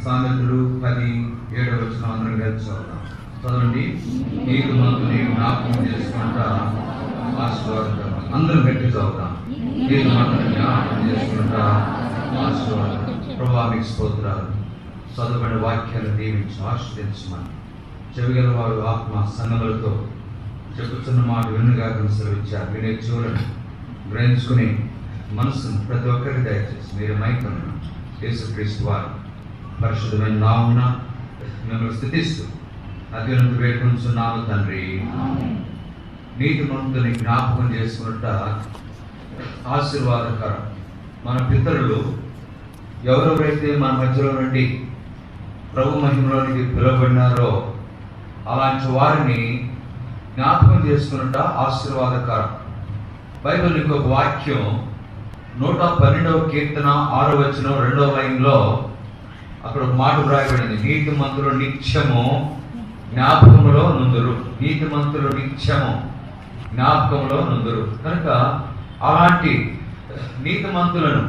సామెతలు 10:7 అందరం కలిసి చదువుతాం. చదవండి. నీతిమంతుని జ్ఞాపకం చేసుకుంటా ఆశీర్వాదం. అందరం గట్టి చదువుతాం. నీతిమంతుని జ్ఞాపకం చేసుకుంటా ఆశీర్వాదం. ప్రభువా మీకు స్తోత్రాలు. చదువుబడిన వాక్యాలు దీవించి ఆశీర్వదించమని చెవిగల వారు ఆత్మ సంగములతో చెప్పుతున్న మాట వినుగా సెలవిచ్చారు. వినే చెవులను గ్రహించుకుని మనసును ప్రతి ఒక్కరికి దయచేసి మీరు మైకను యేసుక్రీస్తు వారు పరిశుద్ధమైన నామమున మిమ్మల్ని స్తుతిస్తూ అత్యున్నత వేడుకొంచున్నాము తండ్రి. నీతిమంతుని జ్ఞాపకం చేసుకున్నట్ట ఆశీర్వాదకరం. మన పితరులు ఎవరెవరైతే మన మధ్యలో నుండి ప్రభు మహిమలోనికి పిలువబడినారో అలాంటి వారిని జ్ఞాపకం చేసుకున్నట్ట ఆశీర్వాదకరం. బైబిల్ ఇంకొక వాక్యం 112వ కీర్తన 6వ వచనం 2వ లైన్లో అక్కడ ఒక మాట వ్రాయబడింది. నీతిమంతులు నిత్యము జ్ఞాపకములో నుందురు. నీతిమంతులు నిత్యము జ్ఞాపకంలో నుందురు. కనుక అలాంటి నీతిమంతులను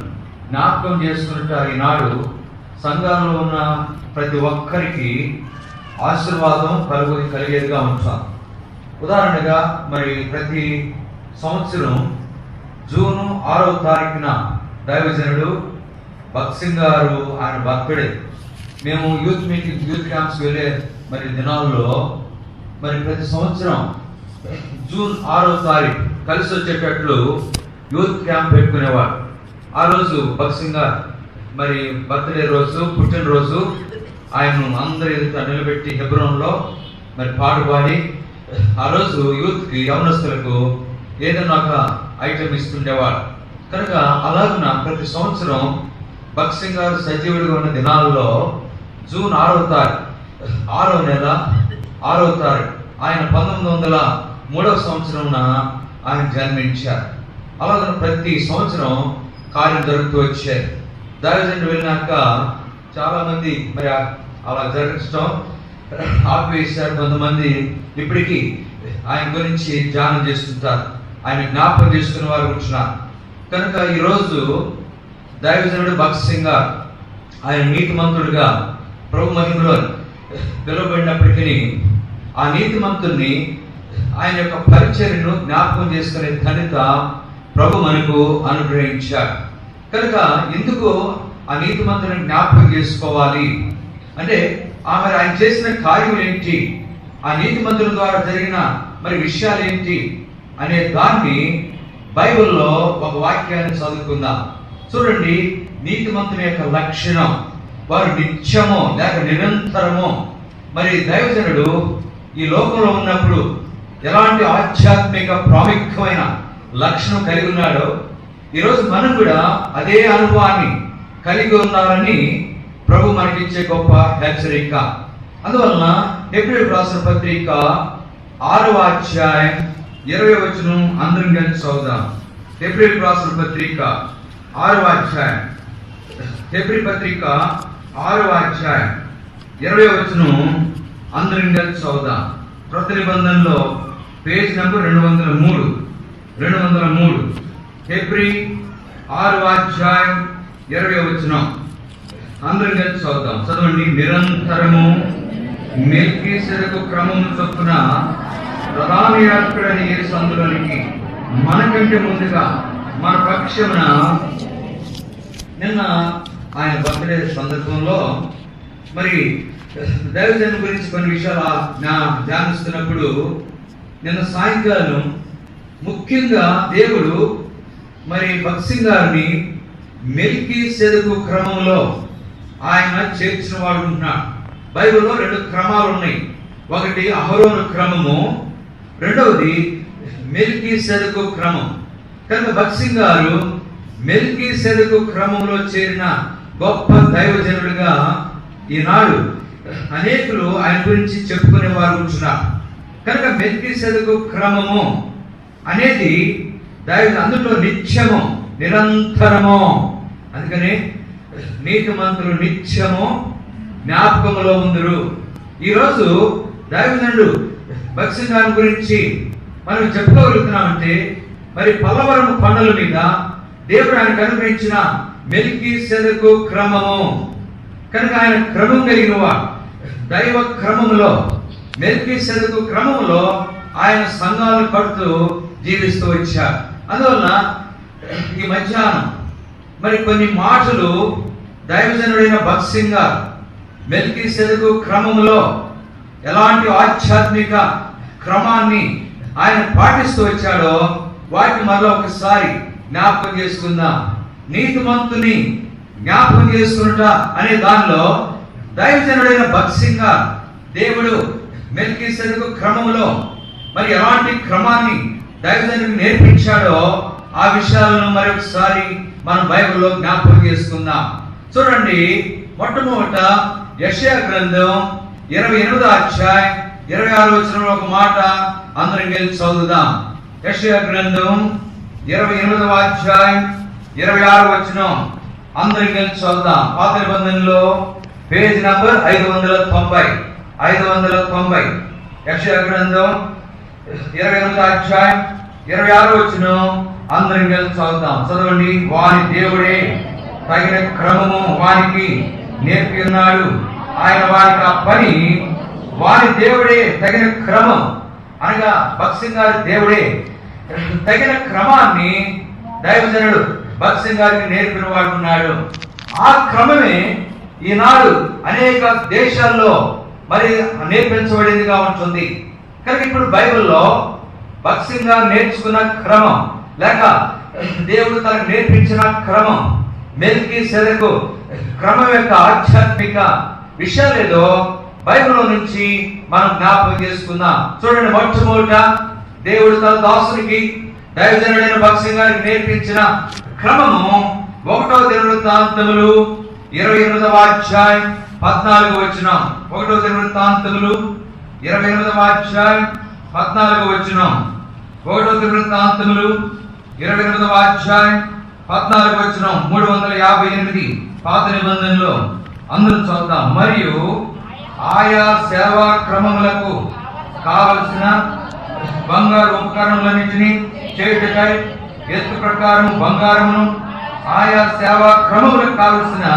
జ్ఞాపకం చేసుకున్నట్టు ఈనాడు సంఘాలలో ఉన్న ప్రతి ఒక్కరికి ఆశీర్వాదం కలిగేదిగా ఉంచాలి. ఉదాహరణగా మరి ప్రతి సంవత్సరం జూన్ 6వ తారీఖున దైవజనుడు భక్సింగ్ గారు ఆయన బర్త్డే. మేము యూత్ మీటింగ్ యూత్ క్యాంప్స్ వెళ్ళే మరి దినాల్లో మరి ప్రతి సంవత్సరం జూన్ 6వ తారీఖు కలిసి వచ్చేటట్లు యూత్ క్యాంప్ పెట్టుకునేవాడు. ఆ రోజు భక్సింగ్ గారు మరి బర్త్డే రోజు, పుట్టినరోజు ఆయన్ను అందరి ఎదుట నిలబెట్టి హెబ్రోన్లో మరి పాడు పాడి ఆ రోజు యూత్కి యవనస్తులకు ఏదైనా ఒక ఐటమ్ ఇస్తుండేవాడు. కనుక అలాగున ప్రతి సంవత్సరం భక్సింగ్ గారు సజీవుడిగా ఉన్న దినాల్లో జూన్ 6వ తారీఖు 6వ నెల 6వ తారీఖు ఆయన 1903వ సంవత్సరంన ఆయన జన్మించారు. అలాగే ప్రతి సంవత్సరం కార్యం జరుగుతూ వచ్చారు. దైవజనుడు వెళ్ళినాక చాలా మంది మరి అలా జరగడం ఆపివేశారు. కొంతమంది ఇప్పటికీ ఆయన గురించి ధ్యానం చేస్తుంటారు, ఆయన జ్ఞాపకం చేసుకునే వారు ఉంటున్నారు. కనుక ఈరోజు దైవజనుడు భక్సింగ్ గారు ఆయన నీతిమంతుడిగా ప్రభు మహిమలో పిలువబడినప్పటికీ ఆ నీతిమంతుడిని ఆయన యొక్క పరిచర్యను జ్ఞాపకం చేసుకునే ఘనత ప్రభు మనకు అనుగ్రహించాడు. కనుక ఎందుకు ఆ నీతిమంతుడిని జ్ఞాపకం చేసుకోవాలి అంటే మరి ఆయన చేసిన కార్యములు ఏంటి, ఆ నీతిమంతుల ద్వారా జరిగిన మరి విషయాలు ఏంటి అనే దాన్ని బైబిల్లో ఒక వాక్యాన్ని చదువుకుందాం. చూడండి, నీతిమంతుని యొక్క లక్షణం వారు నిత్యము లేక నిరంతరము. మరి దైవజనుడు ఈ లోకంలో ఉన్నప్పుడు ఎలాంటి ఆధ్యాత్మిక ప్రాముఖ్యమైన లక్షణం కలిగి ఉన్నాడో ఈరోజు మనం కూడా అదే అనుభవాన్ని కలిగి ఉన్నారని ప్రభు మనకిచ్చే గొప్ప హెచ్చరిక. అందువలన హెబ్రీయులకు రాసిన పత్రిక 6వ అధ్యాయం 20వ వచనం అందరం కలిసి చదువుదాం. హెబ్రీయులకు రాసిన పత్రిక 6వ అధ్యాయం, హెబ్రీ పత్రిక 6వ అధ్యాయం 20వ వచనం అందరం కలిసి చదువుదాం. క్రొత్త నిబంధనలో పేజ్ నంబర్ 203 హెబ్రీ 6వ అధ్యాయం 20వ వచనం అందరం కలిసి చదువుదాం. చదవండి. నిరంతరము మెల్కీసెదెకు క్రమము చొప్పున ప్రధాన యాజకుడైన యేసు అందులోనికి మనకంటే ముందుగా మన పక్షమున నిన్న ఆయన బర్త్డే సందర్భంలో మరి దైవజనుని గురించి కొన్ని విషయాలు ధ్యానిస్తున్నప్పుడు నిన్న సాయంకాలం ముఖ్యంగా దేవుడు మరి భక్సింగ్ గారిని మెల్కీసెదెకు క్రమంలో ఆయన చేర్చిన వాడు ఉంటున్నాడు. బైబిల్లో 2 క్రమాలు ఉన్నాయి. ఒకటి అహరోను క్రమము, రెండవది మెల్కీసెదెకు క్రమం. కనుక భక్సింగ్ గారు మెల్కీసెదెకు క్రమంలో చేరిన గొప్ప దైవజనుడిగా ఈనాడు అనేకులు ఆయన గురించి చెప్పుకునే వారు ఉంటున్నారు. కనుక మెల్కీసెదెకు క్రమము అనేది అందులో నిత్యము నిరంతరము. అందుకని నీతిమంతులు నిత్యము జ్ఞాపకములో ఉందరు. ఈరోజు దైవజనుడు భక్సింగ్ గారి గురించి మనం చెప్పుకోగలుగుతున్నామంటే మరి పల్లవరము కొండల మీద దేవుడు ఆయనకు అనుగ్రహించిన మెల్కీసెదెకు క్రమము. కనుక ఆయన క్రమం కలిగిన వాడు. దైవ క్రమములో, మెల్కీసెదెకు క్రమములో ఆయన సంఘాలను కడుతూ జీవిస్తూ వచ్చారు. అందువలన ఈ మధ్యాహ్నం మరి కొన్ని మాటలు దైవజనుడైన భక్త్ సింగ్ గారు మెల్కీసెదెకు క్రమములో ఎలాంటి ఆధ్యాత్మిక క్రమాన్ని ఆయన పాటిస్తూ వచ్చాడో వాటిని మరలా ఒకసారి జ్ఞాపకం చేసుకుందాం. నీతిమంతుని జ్ఞాపకం చేసుకున్నట అనే దానిలో దైవజనుడైన భక్త్ సింగ్ గారు దేవుడు మెల్కీసెదెకు క్రమములో మరి ఎలాంటి క్రమాన్ని దైవజనుడికి నేర్పించాడో ఆ విషయాలను మరొకసారి మనం బైబిల్లో జ్ఞాపకం చేసుకుందాం. చూడండి, మొట్టమొదట యెషయా గ్రంథం 28వ అధ్యాయం 26వ వచనంలో ఒక మాట అందరం కలిసి చదువుదాం. యెషయా గ్రంథం 28వ అధ్యాయం 26వ వచనం అందరం కలిసి చదువుదాం. పాత నిబంధనలో పేజ్ నంబర్ 590. యెషయా గ్రంథం 28వ అధ్యాయం 26వ వచనం అందరం కలిసి చదువుతాం. చదవండి. వాని దేవుడే తగిన క్రమము వానికి నేర్పి ఉన్నాడు. ఆయన వారికి ఆ పని, వాని దేవుడే తగిన క్రమం అనగా భక్త్ సింగ్ గారి దేవుడే తగిన క్రమాన్ని దైవజనుడు భక్త్ సింగ్ గారికి నేర్పిన వాడు ఉన్నాడు. ఆ క్రమమే ఈనాడు అనేక దేశాల్లో మరి నేర్పించబడిందిగా ఉంటుంది. కనుక ఇప్పుడు బైబిల్లో భక్త్ సింగ్ గారు నేర్చుకున్న క్రమం లేక దేవుడు తనకు నేర్పించిన క్రమం, మెల్కీసెదెకు క్రమం యొక్క ఆధ్యాత్మిక విషయాలేదో బైబిల్లో నుంచి మనం జ్ఞాపకం చేసుకుందాం. చూడండి, మొట్టమొదట దేవుడు తన దాసునికి దైవజనుడైన భక్త్ సింగ్ గారికి నేర్పించిన క్రమము 1వ దినవృత్తాంతములు 28వ అధ్యాయం 14వ వచనం. 1వ దినవృత్తాంతములు 28వ అధ్యాయం 14వ వచనం. 1వ దినవృత్తాంతములు 28వ అధ్యాయం 14వ వచనం. 358 పాత నిబంధనలో అందరూ చదువుతాం. మరియు ఆయా సేవా క్రమములకు కావలసిన బంగారు ఉపకరణములన్నింటినీ చేయుటకై ఎత్తు ప్రకారం బంగారమును, ఆయా సేవా క్రమములకు కావలసిన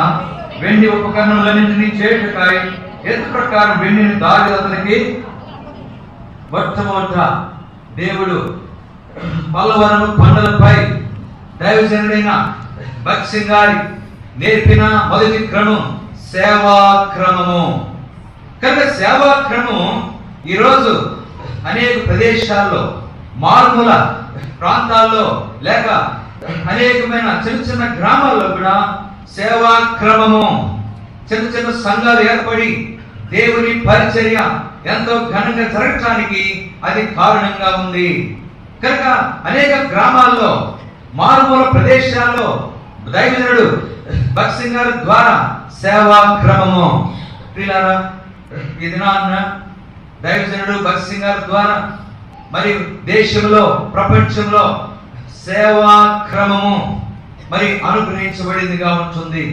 వెండి ఉపకరణములన్నింటినీ చేయుటకై ఎత్తు ప్రకారం వెండిని దావీదు అతనికి మొట్టమొదట దేవుడు పల్లవరము కొండలపై దైవజనుడైన భక్త్ సింగ్ గారి నేర్పిన మొదటి క్రమం సేవా క్రమము. కనుక సేవా క్రమం ఈరోజు అనేక ప్రదేశాల్లో, మారుమూల ప్రాంతాల్లో లేక అనేకమైన చిన్న చిన్న గ్రామాల్లో కూడా సేవా క్రమము, చిన్న చిన్న సంఘాలు ఏర్పడి దేవుని పరిచర్య ఎంతో ఘనంగా జరగటానికి అది కారణంగా ఉంది. కనుక అనేక గ్రామాల్లో, మారుమూల ప్రదేశాల్లో దైవజనుడు భక్త్ సింగ్ గారి ద్వారా సేవా క్రమము. ప్రియులారా, ఈ దినాన్న దైవజనుడు భక్త్ సింగ్ గారి ద్వారా మరి దేశంలో, ప్రపంచంలో సేవా క్రమము మరి అనుగ్రహించబడిందిగా ఉంటుంది.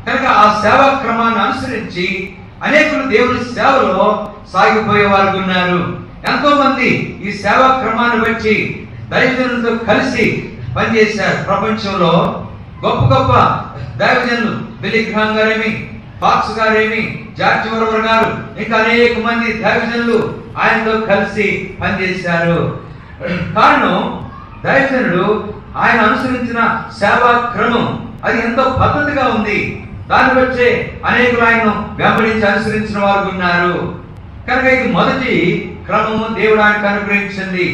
కనుక ఆ సేవా క్రమాన్ని అనుసరించి అనేకులు దేవుని సేవలో సాగిపోయే వారు ఉన్నారు. ఎంతో మంది ఈ సేవా క్రమాన్ని బట్టి దైవజనులతో కలిసి పనిచేశారు. ప్రపంచంలో గొప్ప గొప్ప దైవజనులు, బిల్లీ గ్రహాం గారేమి, ఫాక్స్ గారేమి, జార్జ్ వరవర్ గారు, ఇంకా అనేక మంది దైవజనులు ఆయనతో కలిసి పనిచేశారు. కారణం దైవజనుడు ఆయన అనుసరించిన సేవా క్రమం అది ఎంతో పద్ధతిగా ఉంది. దాన్ని బట్టే అనేకులు ఆయన్ను వెంబడించి అనుసరించిన వారు ఉన్నారు. కనుక ఇది మొదటి క్రమము దేవుడు ఆయనకు అనుగ్రహించింది.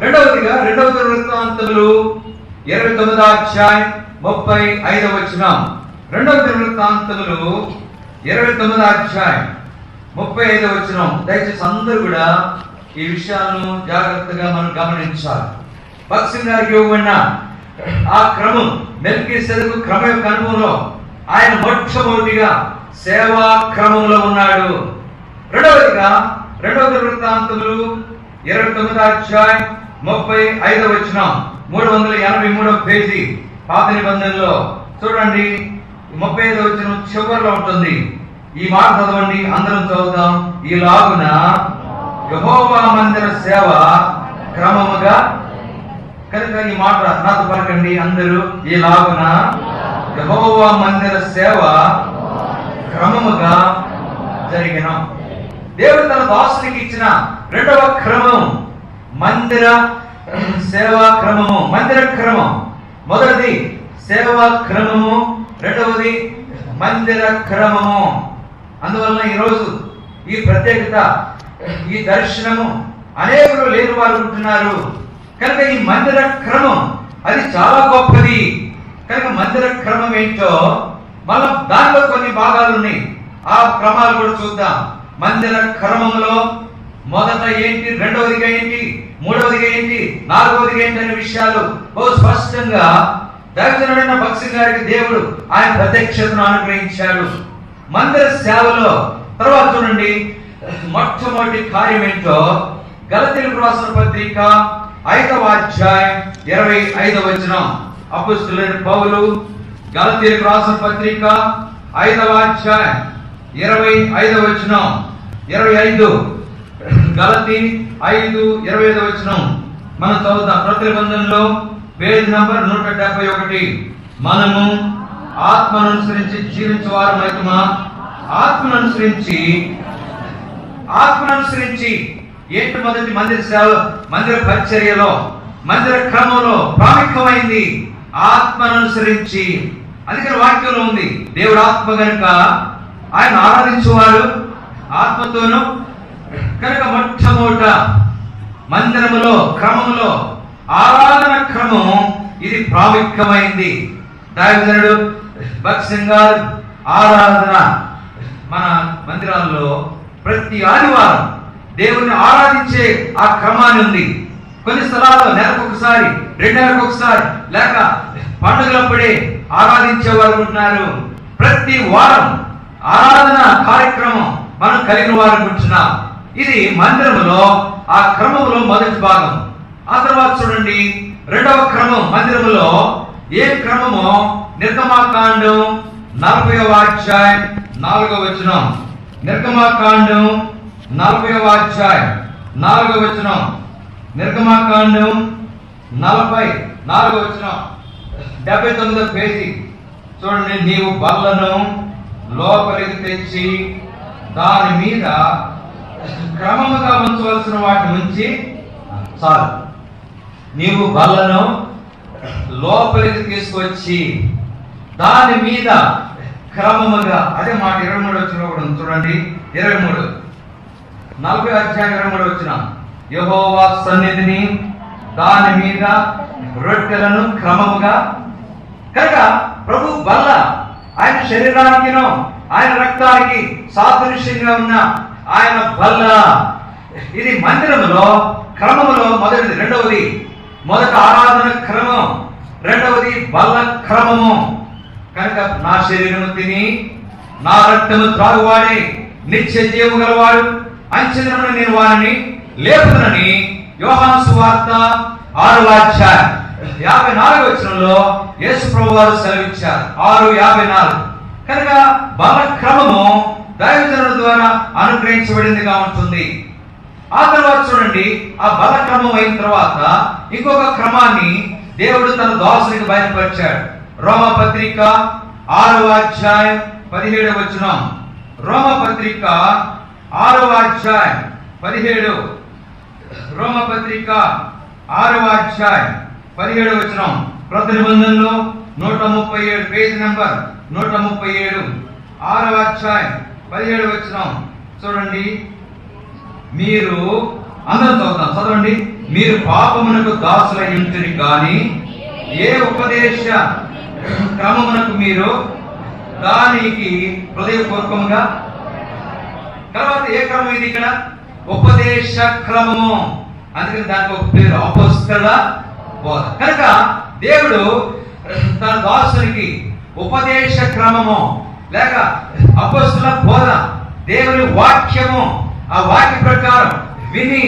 రెండవదిగా 2వ దినవృత్తాంతములు 29వ అధ్యాయం 35వ వచనం. 2వ దినవృత్తాంతములు 29వ అధ్యాయం 35వ వచనం. దయచేసి అందరూ కూడా ఈ విషయాలను జాగ్రత్తగా మనం గమనించాలి. భక్త్ సింగ్ గారికి ఇవ్వబడిన ఆ క్రమం, మెల్కీసెదెకు క్రమం యొక్క అనుభవంలో ఆయన మొట్టమొదటిగా సేవా క్రమంలో ఉన్నాడు. రెండవదిగా 2వ దినవృత్తాంతములు 29వ అధ్యాయం 35వ వచనం. 383వ పేజీ పాత నిబంధనలో చూడండి, 35వ వచనం చివరిలో ఉంటుంది. ఈ మాట చదవండి, అందరం చదువుతాం. ఈలాగున యెహోవా మందిర సేవ క్రమముగా. కనుక ఈ మాట నాతో పలకండి అందరూ. ఈలాగున యెహోవా మందిర సేవ క్రమముగా జరిగిన. దేవుడు తన దాసునికి ఇచ్చిన రెండవ క్రమం మందిర సేవా క్రమము. మందిర క్రమం మొదటిది సేవా క్రమము, రెండవది మందిర క్రమము. అందువలన ఈరోజు ఈ ప్రత్యేకత, ఈ దర్శనము అనేకులు లేని వారు ఉంటున్నారు కనుక ఈ మందిర క్రమం అది చాలా గొప్పది. కనుక మందిర క్రమం ఏంటో మనం దానిలో కొన్ని భాగాలు ఉన్నాయి, ఆ క్రమాలు కూడా చూద్దాం. మందిర క్రమంలో మొదట ఏంటి, రెండవదిగా ఏంటి, మూడవదిగా ఏంటి, నాలుగవదిగా ఏంటి అనే విషయాలు బహు స్పష్టంగా దైవజనుడైన భక్సింగ్ గారికి దేవుడు ఆయన ప్రత్యక్షతను అనుగ్రహించాడు. మందిర సేవలో తర్వాత చూడండి, మొట్టమొదటి కార్యం ఏంటో గలతీయులకు రాసిన పత్రిక 5వ అధ్యాయం 25వ వచనం. అపోస్తలుడైన పౌలు గలతీయులకు రాసిన పత్రిక 5వ అధ్యాయం 25వ వచనం, 25 గలతీ 5:25 వచనం మనం చదువుతాం. ప్రతి నిబంధనలో పేజ్ నంబర్ 171. మనము ఆత్మను అనుసరించి జీవించే వారమైతుమా, ఆత్మను అనుసరించి ఏంటి మొదటి మందిర సేవ, మందిర పరిచర్యలో, మందిర క్రమంలో ప్రాముఖ్యమైంది ఆత్మను అనుసరించి. అందుకని వాక్యంలో ఉంది దేవుడు ఆత్మ కనుక ఆయన ఆరాధించేవాడు ఆత్మతోను. కనుక మొట్టమొదట మందిరములో క్రమంలో ఆరాధన క్రమం ఇది ప్రాముఖ్యమైంది. దైవజనుడు భక్సింగ్ గారు ఆరాధన మన మందిరాల్లో ప్రతి ఆదివారం దేవుణ్ణి ఆరాధించే ఆ క్రమాన్ని ఉంది. కొన్ని స్థలాల్లో నెలకు ఒకసారి, 2 నెలలకు ఒకసారి, లేక పండుగలప్పుడే ఆరాధించే వారు ఉంటున్నారు. ప్రతి వారం ఆరాధన కార్యక్రమం మనం కలిగిన వారు ఉంటున్నాం. ఇది మందిరములో ఆ క్రమంలో మొదటి భాగం. ఆ తర్వాత చూడండి రెండవ క్రమం మందిరములో ఏ క్రమమో నిర్గమాకాండం 40వ అధ్యాయం 4వ వచనం. నిర్గమాకాండం 40వ అధ్యాయం 4వ వచనం. నిర్గమాకాండం 44వ వచనం, 79వ పేజీ చూడండి. నీవు బల్లను లోపలికి తెచ్చి దాని మీద క్రమముగా ఉంచవలసిన వాటిని ఉంచి చాలు. నీవు బల్లను లోపలికి తీసుకొచ్చి దాని మీద క్రమముగా, అదే మాట 23 వచ్చిన కూడా చూడండి. 23 40వ అధ్యాయం 23 వచ్చిన, యెహోవా సన్నిధిని దాని మీద రొట్టెలను క్రమముగా. కనుక ప్రభు బల్ల ఆయన శరీరానికి ఆయన రక్తానికి సాదృశ్యంగా ఉన్న ఆయన బల్ల. ఇది మందిరములో క్రమములో మొదటిది. రెండవది మొదట ఆరాధన క్రమం, రెండవది బల్ల క్రమము. కనుక నా శరీరము తిని నా రక్తము త్రాగువాడే నిత్య జీవము గలవాడు, అంచెదినమున నేను వారిని లేపుదనని యోహాను సువార్త 6వ అధ్యాయం 54వ వచనంలో యేసు ప్రభువు వారు సెలవిచ్చారు. 6:54. కనుక బల క్రమము దైవజనుల ద్వారా అనుగ్రహించబడిందిగా ఉంటుంది. ఆ తర్వాత చూడండి, ఆ బల క్రమం అయిన తర్వాత ఇంకొక క్రమాన్ని దేవుడు తన దాసునికి బయలుపరిచాడు. రోమపత్రిక 6వ అధ్యాయం 17వ వచనం. రోమపత్రిక 6వ అధ్యాయం 17. రోమపత్రిక 6వ అధ్యాయం 17వ వచనం. ప్రతి నిబంధనలో 137, పేజ్ నంబర్ 137, 6వ అధ్యాయం 17వ వచనం చూడండి. మీరు అందరం చదువుతాం, చదవండి. మీరు పాపమునకు దాసులై ఉంటిరి కానీ ఏ ఉపదేశ క్రమమునకు మీరు దానికి హృదయపూర్వకంగా. తర్వాత ఏ క్రమం ఇది? ఇక్కడ ఉపదేశ క్రమము. అందుకని దానికి ఒక పేరు అపోస్తల బోధ. కనుక దేవుడు తన దాసునికి ఉపదేశ క్రమము లేక అపోస్తల బోధ, దేవుని వాక్యము, ఆ వాక్య ప్రకారం విని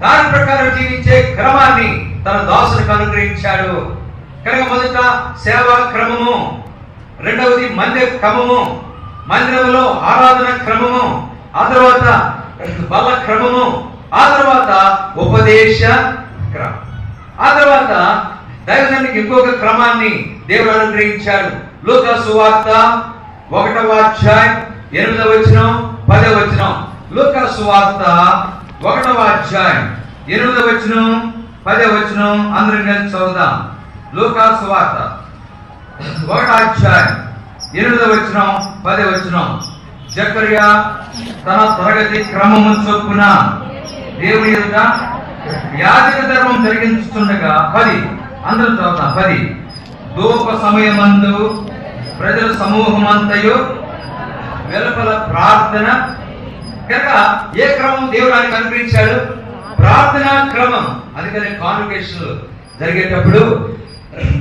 దాని ప్రకారం జీవించే క్రమాన్ని తన దాసునికి అనుగ్రహించాడు. కనుక మొదట సేవా క్రమము, రెండవది మందిర క్రమము, మందిరములో ఆరాధన క్రమము, ఆ తర్వాత బల్ల క్రమము, ఆ తర్వాత ఉపదేశ క్రమం, ఆ తర్వాత దైవజనునికి ఇంకొక క్రమాన్ని దేవుడు అనుగ్రహించాడు. లూకా సువార్త 1వ అధ్యాయం 8వ వచనం 10వ వచనం. లూకా సువార్త 1వ అధ్యాయం 8వ వచనం 10వ వచనం అందరం కలిసి చదువుదాం. లూకా సువార్త 1వ అధ్యాయం 8వ వచనం 10వ వచనం. జకర్యా తన తరగతి క్రమము చొప్పున దేవుని ఎదుట యాజక ధర్మం జరిగించుతుండగా 10 అందరం చదువుతాం. 10 ధూప సమయమందు ప్రజల సమూహమంతయు వెలుపల ప్రార్థన. కనుక ఏ క్రమం దేవుడు ఆయనకు అనుగ్రహించాడు? ప్రార్థనా క్రమం. అందుకని కాన్వకేషన్ జరిగేటప్పుడు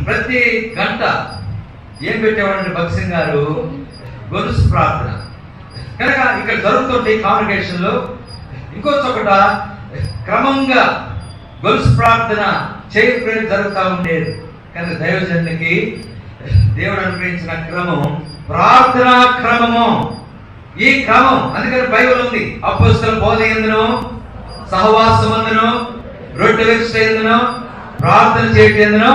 ప్రతి గంట ఏం పెట్టేవాడంటే భక్సింగ్ గారు గొలుసు ప్రార్థన. కనుక ఇక్కడ జరుగుతుంటే కాన్వకేషన్ లో ఇంకో చోట క్రమంగా గొలుసు ప్రార్థన చేయడం జరుగుతూ ఉండేది. కానీ దైవజనునికి దేవుడు అనుగ్రహించిన క్రమం ప్రార్థనా క్రమము. ఈ క్రమం అందుకని బైబిల్ ఉంది. అపోస్తలుల బోధ యందును, సహవాసం యందును, రొట్టె విరుచుట యందును, ప్రార్థన చేయటం యందును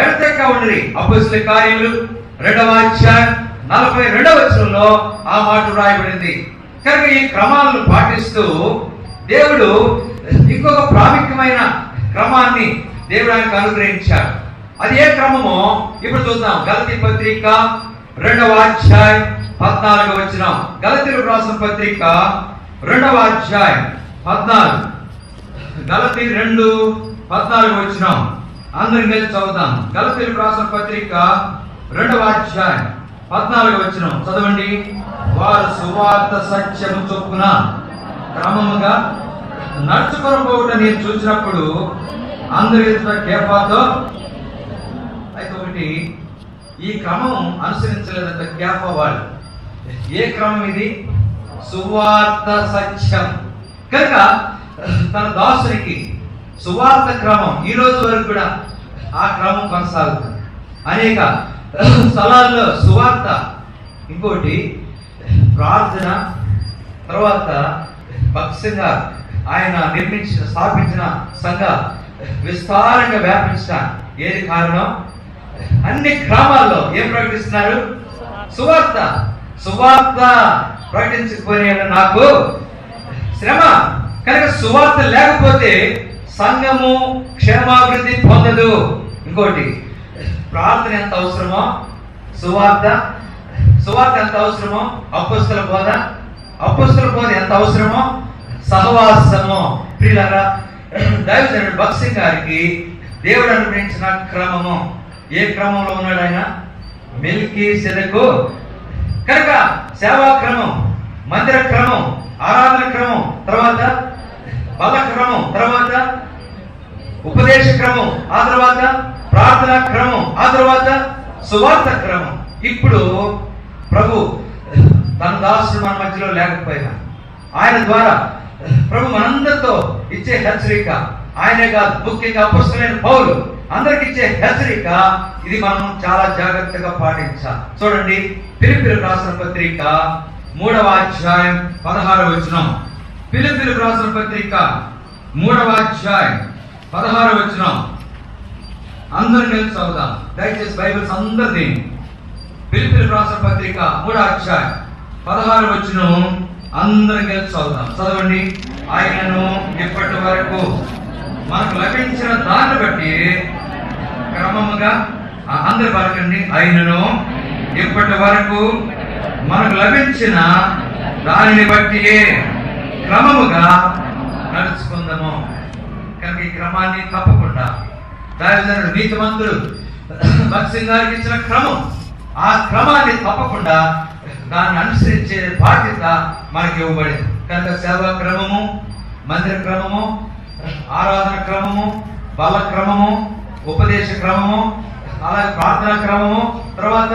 ఎడతెక్క ఉండిరి. అపోస్తలుల కార్యములు 2వ అధ్యాయం 42వ వచనంలో ఆ మాట రాయబడింది. కనుక ఈ క్రమాలను పాటిస్తూ దేవుడు ఇంకొక ప్రాముఖ్యమైన క్రమాన్ని దేవుడు ఆయనకు అనుగ్రహించాడు. అది ఏ క్రమమో ఇప్పుడు చూద్దాం. గలతీ పత్రిక 2వ అధ్యాయం 14వ వచనం. గలతీయులకు రాసిన పత్రిక 2వ అధ్యాయం 14. గలతీ 2:14 వచనం అందరం కలిసి చదువుతాం. గలతీయులకు రాసిన పత్రిక 2వ అధ్యాయం 14వ వచనం చదవండి. వారు సువార్త సత్యము చొప్పున క్రమముగా నడుచుకొనబోవుట నేను చూసినప్పుడు అందరి ఎదుట కేఫాతో. అయితే ఒకటి, ఈ క్రమం అనుసరించలేదంట కేఫా వాళ్ళు. ఏ క్రమం ఇది? సువార్త సత్యం. కనుక తన దాసునికి సువార్త క్రమం ఈ రోజు వరకు కూడా ఆ క్రమం కొనసాగుతుంది. అనేక స్థలాల్లో సువార్త, ఇంకోటి ప్రార్థన, తర్వాత భక్తంగా ఆయన స్థాపించిన సంఘ విస్తారంగా వ్యాపించడం. ఏది కారణం? అన్ని గ్రామాల్లో ఏం ప్రకటిస్తున్నారు? సువార్త. సువార్త ప్రకటించకపోయిన నాకు శ్రమ. కనుక సువార్త లేకపోతే సంఘము క్షేమాభివృద్ధి పొందదు. ఇంకోటి, ప్రార్థన ఎంత అవసరమో సువార్త ఎంత అవసరమో అపోస్తల బోధ ఎంత అవసరమో సహవాసము. ప్రియులారా, దైవజనుడు భక్సింగ్ గారికి దేవుడు అనుగ్రహించిన క్రమము. ఏ క్రమంలో ఉన్నాడు ఆయన? మెల్కీసెదెకు. కనుక సేవా క్రమం, మందిర క్రమం, ఆరాధన క్రమం, తర్వాత బల క్రమం, తర్వాత ఉపదేశ క్రమం, ఆ తర్వాత ప్రార్థనా క్రమం, ఆ తర్వాత సువార్త క్రమం. ఇప్పుడు ప్రభు తన దాసుడు మన మధ్యలో లేకపోయినా ఆయన ద్వారా ప్రభు మనందరితో ఇచ్చే హెచ్చరిక, ఆయనే కాదు ముఖ్యంగా అపొస్తలుడైన పౌలు అందరికి ఇచ్చే హెచ్చరిక, ఇది మనం చాలా జాగ్రత్తగా పాటించాలి. చూడండి, ఫిలిప్పీయులకు రాసిన పత్రిక 3వ అధ్యాయం 16వ వచనం. ఫిలిప్పీయులకు రాసిన పత్రిక 3వ అధ్యాయం 16వ వచనం అందరం కలిసి చదువుదాం. దయచేసి బైబిల్స్ అందరిది. ఫిలిప్పీయులకు రాసిన పత్రిక 3వ అధ్యాయం 16వ వచనం అందరం కలిసి చదువుదాం. చదవండి. ఆయనను ఇప్పటి వరకు మనకు లభించిన దాన్ని బట్టి క్రమముగా అందరు పలకండి. ఆయనను ఇప్పటి వరకు మనకు లభించిన దానిని బట్టి క్రమముగా నడుచుకుందాము. కనుక ఈ క్రమాన్ని తప్పకుండా దైవజనుడు నీతిమంతుడు భక్సింగ్ గారికి ఇచ్చిన క్రమం, ఆ క్రమాన్ని తప్పకుండా దాన్ని అనుసరించే బాధ్యత మనకి ఇవ్వబడింది. కనుక సేవా క్రమము, మందిర క్రమము, ఆరాధన క్రమము, బల క్రమము, ఉపదేశ క్రమము, అలాగే ప్రార్థనా క్రమము, తర్వాత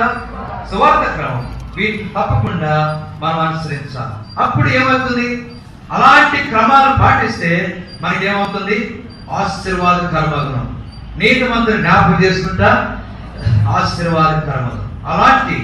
సువార్త క్రమం, వీటిని తప్పకుండా మనం అనుసరించాలి. అప్పుడు ఏమవుతుంది? అలాంటి క్రమాలు పాటిస్తే మనకి ఏమవుతుంది? ఆశీర్వాదకరమగును. నీతిమంతుని జ్ఞాపకం చేసుకుంటా ఆశీర్వాదకరమగును. అలాంటి